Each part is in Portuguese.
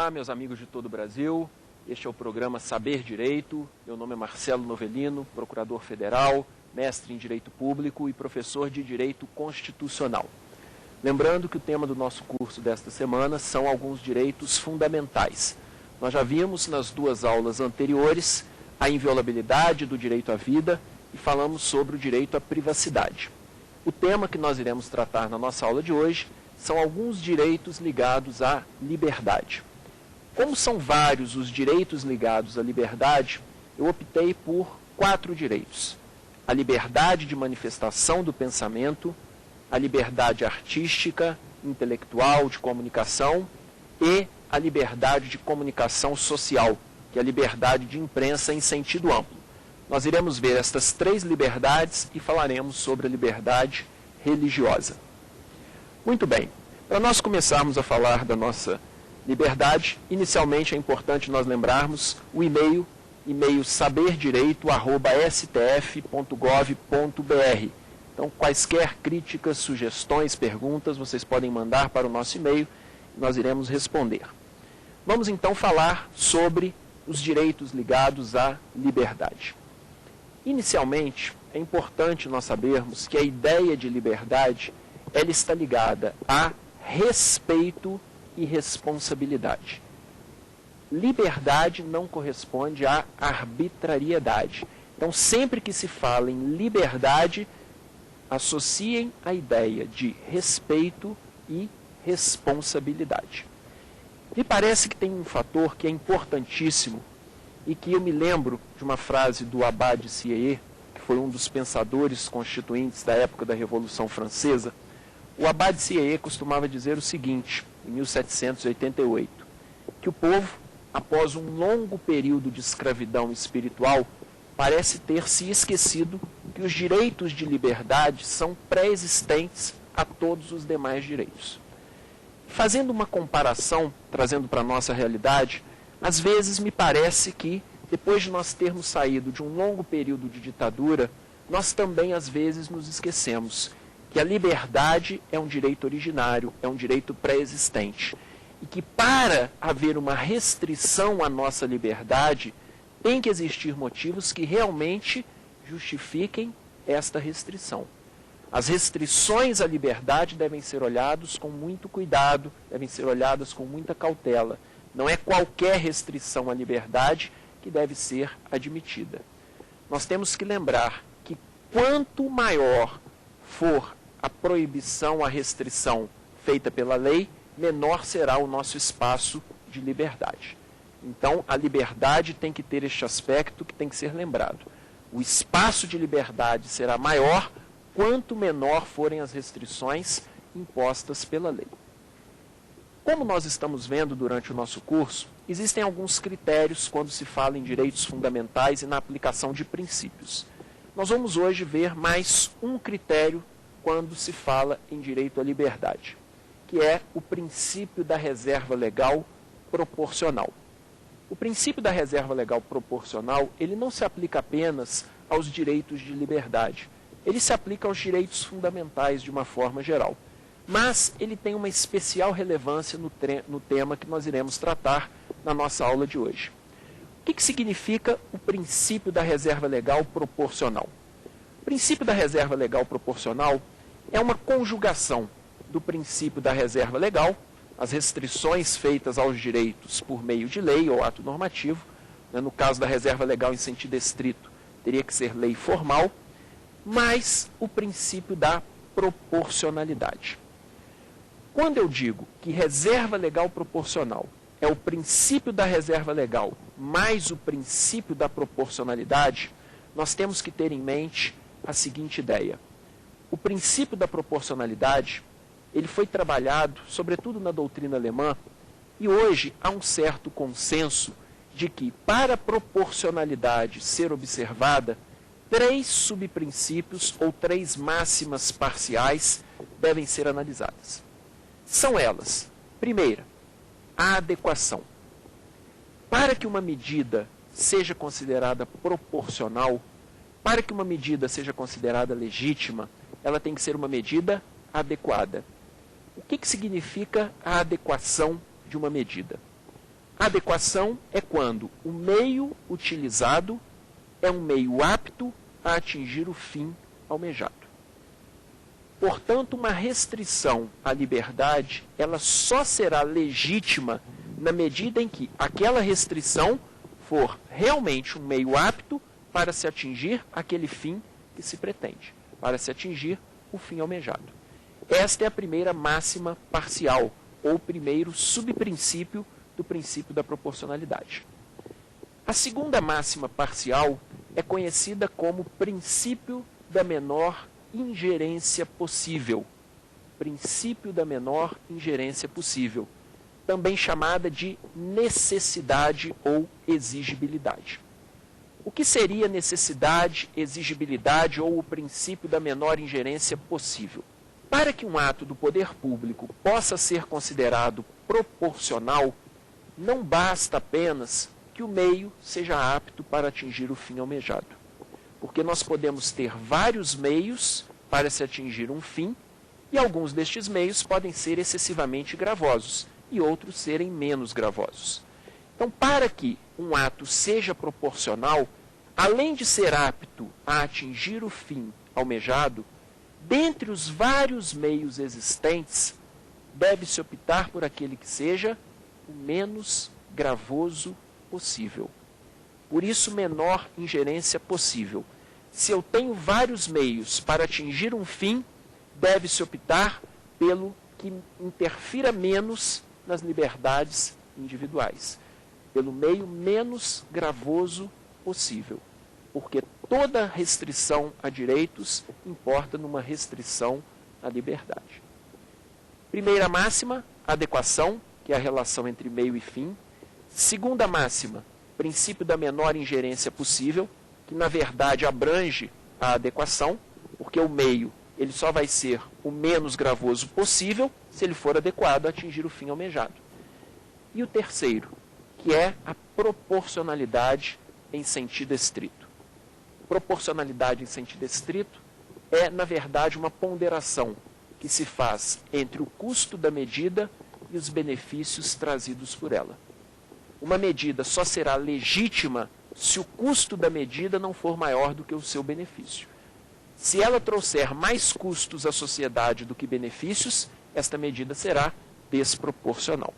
Olá, meus amigos de todo o Brasil. Este é o programa Saber Direito. Meu nome é Marcelo Novelino, procurador federal, mestre em Direito Público e professor de Direito Constitucional. Lembrando que o tema do nosso curso desta semana são alguns direitos fundamentais. Nós já vimos nas duas aulas anteriores a inviolabilidade do direito à vida e falamos sobre o direito à privacidade. O tema que nós iremos tratar na nossa aula de hoje são alguns direitos ligados à liberdade. Como são vários os direitos ligados à liberdade, eu optei por 4 direitos. A liberdade de manifestação do pensamento, a liberdade artística, intelectual, de comunicação e a liberdade de comunicação social, que é a liberdade de imprensa em sentido amplo. Nós iremos ver estas 3 liberdades e falaremos sobre a liberdade religiosa. Muito bem, para nós começarmos a falar da nossa liberdade, inicialmente é importante nós lembrarmos o e-mail saberdireito@stf.gov.br. Então, quaisquer críticas, sugestões, perguntas, vocês podem mandar para o nosso e-mail e nós iremos responder. Vamos então falar sobre os direitos ligados à liberdade. Inicialmente, é importante nós sabermos que a ideia de liberdade ela está ligada a respeito e responsabilidade. Liberdade não corresponde à arbitrariedade. Então, sempre que se fala em liberdade, associem a ideia de respeito e responsabilidade. Me parece que tem um fator que é importantíssimo e que eu me lembro de uma frase do Abad Sieyès, que foi um dos pensadores constituintes da época da Revolução Francesa. O Abad Sieyès costumava dizer o seguinte, em 1788, que o povo, após um longo período de escravidão espiritual, parece ter se esquecido que os direitos de liberdade são pré-existentes a todos os demais direitos. Fazendo uma comparação, trazendo para a nossa realidade, às vezes me parece que, depois de nós termos saído de um longo período de ditadura, nós também às vezes nos esquecemos que a liberdade é um direito originário, é um direito pré-existente. E que para haver uma restrição à nossa liberdade, tem que existir motivos que realmente justifiquem esta restrição. As restrições à liberdade devem ser olhadas com muito cuidado, devem ser olhadas com muita cautela. Não é qualquer restrição à liberdade que deve ser admitida. Nós temos que lembrar que quanto maior for a proibição, a restrição feita pela lei, menor será o nosso espaço de liberdade. Então, a liberdade tem que ter este aspecto que tem que ser lembrado. O espaço de liberdade será maior quanto menor forem as restrições impostas pela lei. Como nós estamos vendo durante o nosso curso, existem alguns critérios quando se fala em direitos fundamentais e na aplicação de princípios. Nós vamos hoje ver mais um critério quando se fala em direito à liberdade, que é o princípio da reserva legal proporcional. O princípio da reserva legal proporcional, ele não se aplica apenas aos direitos de liberdade, ele se aplica aos direitos fundamentais de uma forma geral. Mas ele tem uma especial relevância no tema que nós iremos tratar na nossa aula de hoje. O que significa o princípio da reserva legal proporcional? O princípio da reserva legal proporcional é uma conjugação do princípio da reserva legal, as restrições feitas aos direitos por meio de lei ou ato normativo, no caso da reserva legal em sentido estrito, teria que ser lei formal, mais o princípio da proporcionalidade. Quando eu digo que reserva legal proporcional é o princípio da reserva legal mais o princípio da proporcionalidade, nós temos que ter em mente a seguinte ideia. O princípio da proporcionalidade, ele foi trabalhado, sobretudo na doutrina alemã, e hoje há um certo consenso de que, para a proporcionalidade ser observada, 3 subprincípios ou 3 máximas parciais devem ser analisadas. São elas, primeira, a adequação. Para que uma medida seja considerada proporcional, para que uma medida seja considerada legítima, ela tem que ser uma medida adequada. O que significa a adequação de uma medida? Adequação é quando o meio utilizado é um meio apto a atingir o fim almejado. Portanto, uma restrição à liberdade, ela só será legítima na medida em que aquela restrição for realmente um meio apto para se atingir aquele fim que se pretende, para se atingir o fim almejado. Esta é a primeira máxima parcial, ou primeiro subprincípio do princípio da proporcionalidade. A segunda máxima parcial é conhecida como princípio da menor ingerência possível. Princípio da menor ingerência possível, também chamada de necessidade ou exigibilidade. O que seria necessidade, exigibilidade ou o princípio da menor ingerência possível? Para que um ato do poder público possa ser considerado proporcional, não basta apenas que o meio seja apto para atingir o fim almejado. Porque nós podemos ter vários meios para se atingir um fim, e alguns destes meios podem ser excessivamente gravosos, e outros serem menos gravosos. Então, para que um ato seja proporcional, além de ser apto a atingir o fim almejado, dentre os vários meios existentes, deve-se optar por aquele que seja o menos gravoso possível. Por isso, menor ingerência possível. Se eu tenho vários meios para atingir um fim, deve-se optar pelo que interfira menos nas liberdades individuais, pelo meio menos gravoso possível, porque toda restrição a direitos importa numa restrição à liberdade. Primeira máxima, adequação, que é a relação entre meio e fim. Segunda máxima, princípio da menor ingerência possível, que na verdade abrange a adequação, porque o meio ele só vai ser o menos gravoso possível se ele for adequado a atingir o fim almejado. E o terceiro, que é a proporcionalidade em sentido estrito. Proporcionalidade em sentido estrito é, na verdade, uma ponderação que se faz entre o custo da medida e os benefícios trazidos por ela. Uma medida só será legítima se o custo da medida não for maior do que o seu benefício. Se ela trouxer mais custos à sociedade do que benefícios, esta medida será desproporcional.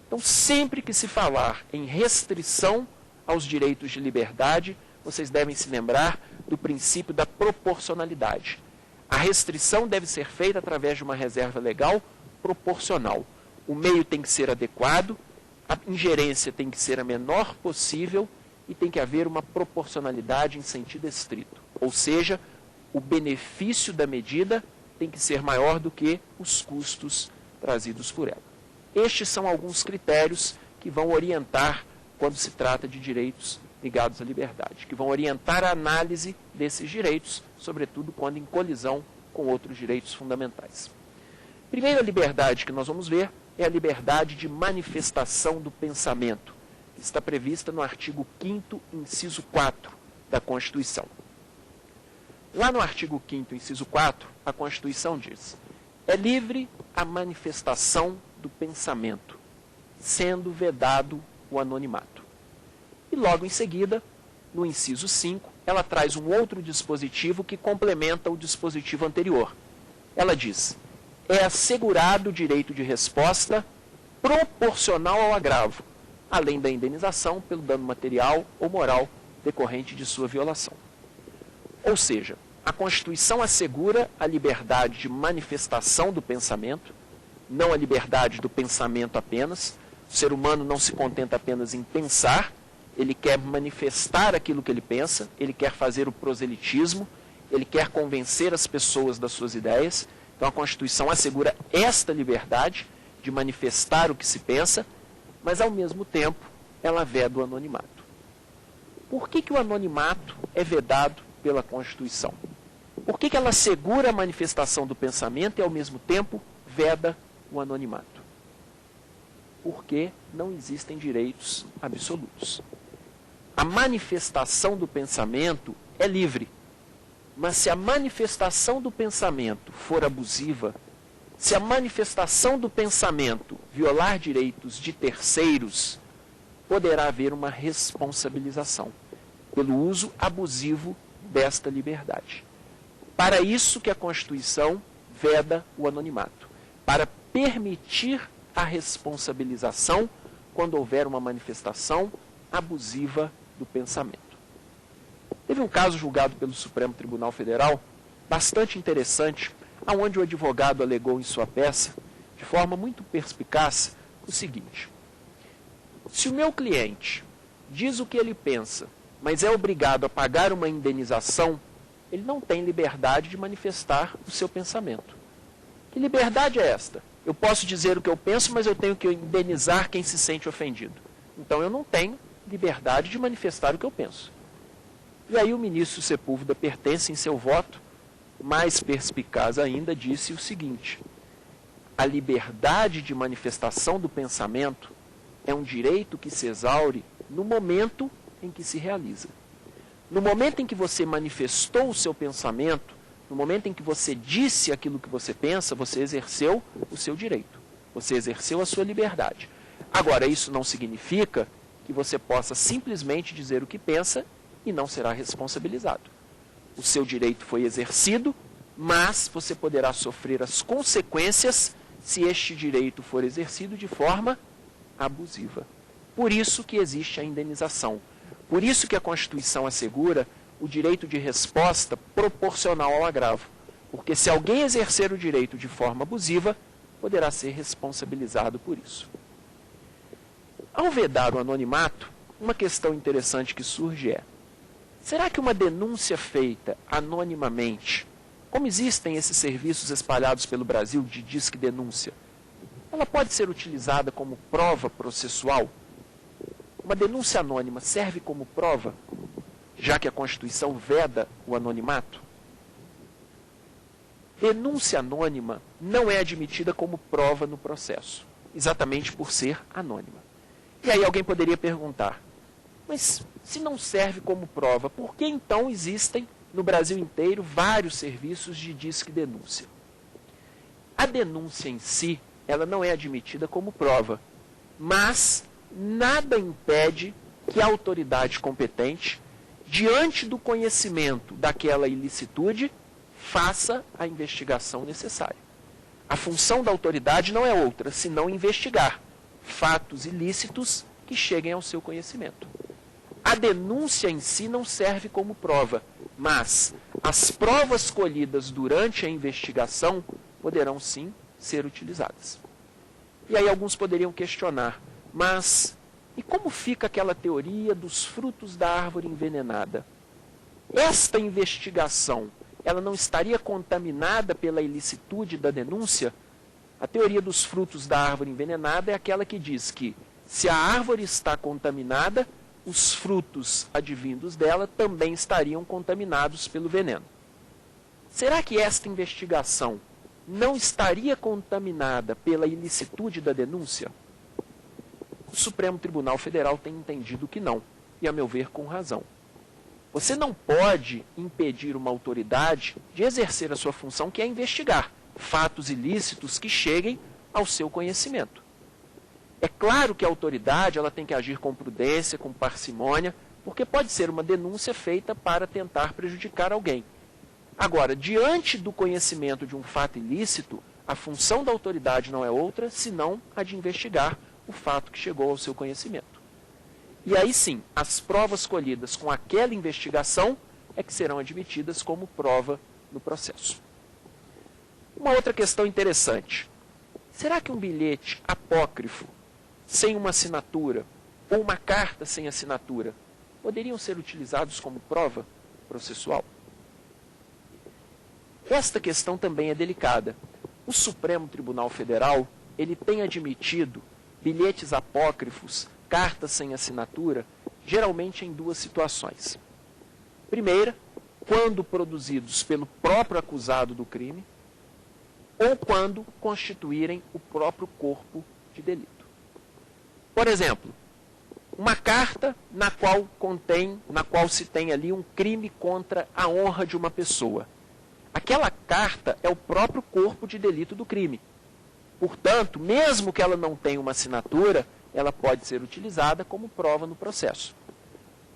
Então, sempre que se falar em restrição aos direitos de liberdade, vocês devem se lembrar do princípio da proporcionalidade. A restrição deve ser feita através de uma reserva legal proporcional. O meio tem que ser adequado, a ingerência tem que ser a menor possível e tem que haver uma proporcionalidade em sentido estrito. Ou seja, o benefício da medida tem que ser maior do que os custos trazidos por ela. Estes são alguns critérios que vão orientar quando se trata de direitos ligados à liberdade, que vão orientar a análise desses direitos, sobretudo quando em colisão com outros direitos fundamentais. Primeira liberdade que nós vamos ver é a liberdade de manifestação do pensamento, que está prevista no artigo 5º, inciso 4 da Constituição. Lá no artigo 5º, inciso 4, a Constituição diz: é livre a manifestação do pensamento, sendo vedado o anonimato. E logo em seguida, no inciso 5, ela traz um outro dispositivo que complementa o dispositivo anterior. Ela diz: é assegurado o direito de resposta proporcional ao agravo, além da indenização pelo dano material ou moral decorrente de sua violação. Ou seja, a Constituição assegura a liberdade de manifestação do pensamento, não a liberdade do pensamento apenas. O ser humano não se contenta apenas em pensar, ele quer manifestar aquilo que ele pensa, ele quer fazer o proselitismo, ele quer convencer as pessoas das suas ideias. Então a Constituição assegura esta liberdade de manifestar o que se pensa, mas ao mesmo tempo ela veda o anonimato. Por que o anonimato é vedado pela Constituição? Por que ela assegura a manifestação do pensamento e ao mesmo tempo veda o anonimato? Porque não existem direitos absolutos. A manifestação do pensamento é livre. Mas se a manifestação do pensamento for abusiva, se a manifestação do pensamento violar direitos de terceiros, poderá haver uma responsabilização pelo uso abusivo desta liberdade. Para isso que a Constituição veda o anonimato, para permitir a responsabilização quando houver uma manifestação abusiva do pensamento. Teve um caso julgado pelo Supremo Tribunal Federal, bastante interessante, onde o advogado alegou em sua peça, de forma muito perspicaz, o seguinte: se o meu cliente diz o que ele pensa, mas é obrigado a pagar uma indenização, ele não tem liberdade de manifestar o seu pensamento. Que liberdade é esta? Eu posso dizer o que eu penso, mas eu tenho que indenizar quem se sente ofendido. Então eu não tenho liberdade de manifestar o que eu penso. E aí o ministro Sepúlveda Pertence, em seu voto, mais perspicaz ainda, disse o seguinte: a liberdade de manifestação do pensamento é um direito que se exaure no momento em que se realiza. No momento em que você manifestou o seu pensamento, no momento em que você disse aquilo que você pensa, você exerceu o seu direito. Você exerceu a sua liberdade. Agora, isso não significa que você possa simplesmente dizer o que pensa e não será responsabilizado. O seu direito foi exercido, mas você poderá sofrer as consequências se este direito for exercido de forma abusiva. Por isso que existe a indenização. Por isso que a Constituição assegura o direito de resposta proporcional ao agravo. Porque se alguém exercer o direito de forma abusiva, poderá ser responsabilizado por isso. Ao vedar o anonimato, uma questão interessante que surge é: será que uma denúncia feita anonimamente, como existem esses serviços espalhados pelo Brasil de disque denúncia, ela pode ser utilizada como prova processual? Uma denúncia anônima serve como prova, já que a Constituição veda o anonimato? Denúncia anônima não é admitida como prova no processo, exatamente por ser anônima. E aí alguém poderia perguntar: mas se não serve como prova, por que então existem no Brasil inteiro vários serviços de disque denúncia? A denúncia em si, ela não é admitida como prova, mas nada impede que a autoridade competente, diante do conhecimento daquela ilicitude, faça a investigação necessária. A função da autoridade não é outra, senão investigar fatos ilícitos que cheguem ao seu conhecimento. A denúncia em si não serve como prova, mas as provas colhidas durante a investigação poderão sim ser utilizadas. E aí alguns poderiam questionar: mas e como fica aquela teoria dos frutos da árvore envenenada? Esta investigação, ela não estaria contaminada pela ilicitude da denúncia? A teoria dos frutos da árvore envenenada é aquela que diz que, se a árvore está contaminada, os frutos advindos dela também estariam contaminados pelo veneno. Será que esta investigação não estaria contaminada pela ilicitude da denúncia? O Supremo Tribunal Federal tem entendido que não, e a meu ver com razão. Você não pode impedir uma autoridade de exercer a sua função, que é investigar fatos ilícitos que cheguem ao seu conhecimento. É claro que a autoridade ela tem que agir com prudência, com parcimônia, porque pode ser uma denúncia feita para tentar prejudicar alguém. Agora, diante do conhecimento de um fato ilícito, a função da autoridade não é outra, senão a de investigar o fato que chegou ao seu conhecimento. E aí sim, as provas colhidas com aquela investigação é que serão admitidas como prova no processo. Uma outra questão interessante: será que um bilhete apócrifo, sem uma assinatura, ou uma carta sem assinatura, poderiam ser utilizados como prova processual? Esta questão também é delicada. O Supremo Tribunal Federal, ele tem admitido bilhetes apócrifos, cartas sem assinatura, geralmente em duas situações. Primeira, quando produzidos pelo próprio acusado do crime, ou quando constituírem o próprio corpo de delito. Por exemplo, uma carta na qual se tem ali um crime contra a honra de uma pessoa. Aquela carta é o próprio corpo de delito do crime. Portanto, mesmo que ela não tenha uma assinatura, ela pode ser utilizada como prova no processo.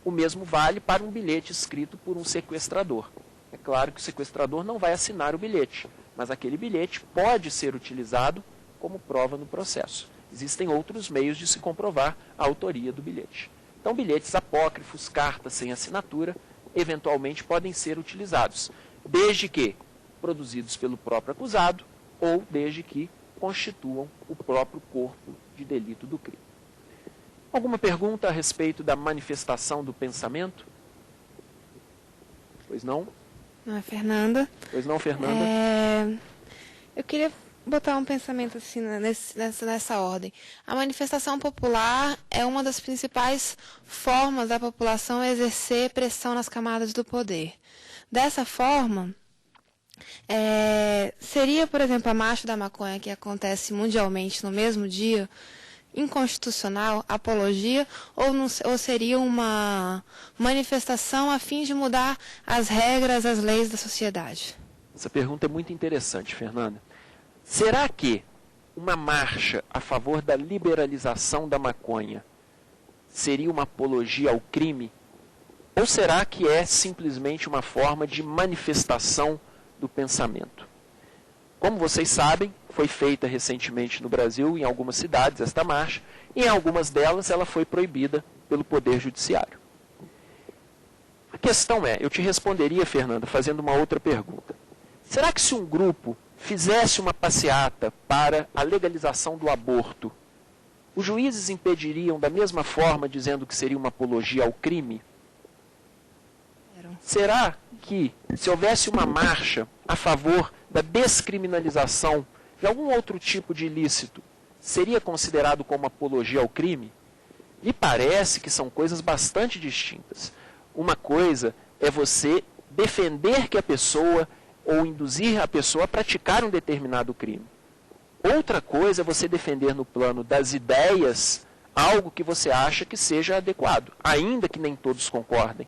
O mesmo vale para um bilhete escrito por um sequestrador. É claro que o sequestrador não vai assinar o bilhete, mas aquele bilhete pode ser utilizado como prova no processo. Existem outros meios de se comprovar a autoria do bilhete. Então, bilhetes apócrifos, cartas sem assinatura, eventualmente podem ser utilizados, desde que produzidos pelo próprio acusado ou desde que constituam o próprio corpo de delito do crime. Alguma pergunta a respeito da manifestação do pensamento? Pois não? Não é Fernanda. Pois não, Fernanda? Eu queria botar um pensamento assim nessa ordem. A manifestação popular é uma das principais formas da população exercer pressão nas camadas do poder. Dessa forma, seria, por exemplo, a marcha da maconha que acontece mundialmente no mesmo dia, inconstitucional, apologia, ou seria uma manifestação a fim de mudar as regras, as leis da sociedade? Essa pergunta é muito interessante, Fernanda. Será que uma marcha a favor da liberalização da maconha seria uma apologia ao crime? Ou será que é simplesmente uma forma de manifestação do pensamento? Como vocês sabem, foi feita recentemente no Brasil, em algumas cidades, esta marcha, e em algumas delas ela foi proibida pelo Poder Judiciário. A questão é, eu te responderia, Fernanda, fazendo uma outra pergunta. Será que se um grupo fizesse uma passeata para a legalização do aborto, os juízes impediriam da mesma forma, dizendo que seria uma apologia ao crime? Será que, se houvesse uma marcha a favor da descriminalização de algum outro tipo de ilícito, seria considerado como apologia ao crime? Me parece que são coisas bastante distintas. Uma coisa é você defender que a pessoa ou induzir a pessoa a praticar um determinado crime. Outra coisa é você defender no plano das ideias algo que você acha que seja adequado, ainda que nem todos concordem.